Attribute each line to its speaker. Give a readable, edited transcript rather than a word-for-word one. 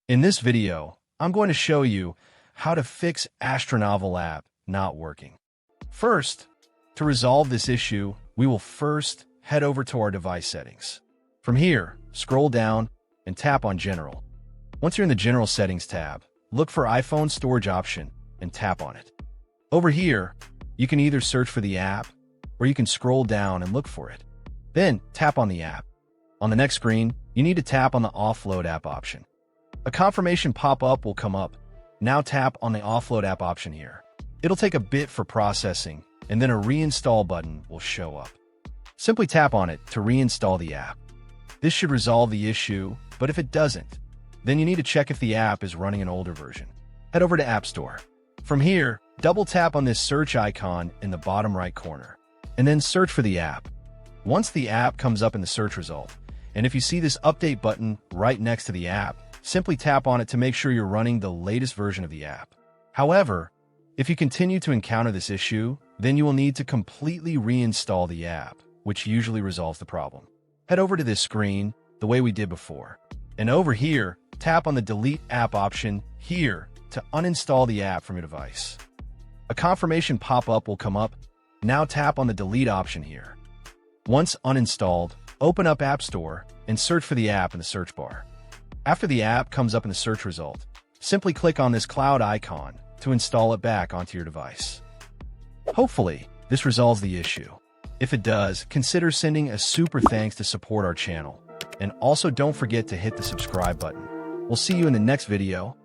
Speaker 1: In this video, I'm going to show you how to fix AstraNovel app not working. First, to resolve this issue, we will first head over to our device settings. From here, scroll down and tap on General. Once you're in the General Settings tab, look for iPhone Storage option and tap on it. Over here, you can either search for the app or you can scroll down and look for it. Then tap on the app. On the next screen, you need to tap on the Offload app option. A confirmation pop-up will come up. Now tap on the Offload app option here. It'll take a bit for processing, and then a reinstall button will show up. Simply tap on it to reinstall the app. This should resolve the issue, but if it doesn't, then you need to check if the app is running an older version. Head over to App Store. From here, double tap on this search icon in the bottom right corner, and then search for the app. Once the app comes up in the search result, and if you see this update button right next to the app, simply tap on it to make sure you're running the latest version of the app. However, if you continue to encounter this issue, then you will need to completely reinstall the app, which usually resolves the problem. Head over to this screen the way we did before, and over here, tap on the Delete App option here to uninstall the app from your device. A confirmation pop-up will come up. Now tap on the Delete option here. Once uninstalled, open up App Store and search for the app in the search bar. After the app comes up in the search result, simply click on this cloud icon to install it back onto your device. Hopefully, this resolves the issue. If it does, consider sending a super thanks to support our channel. And also don't forget to hit the subscribe button. We'll see you in the next video.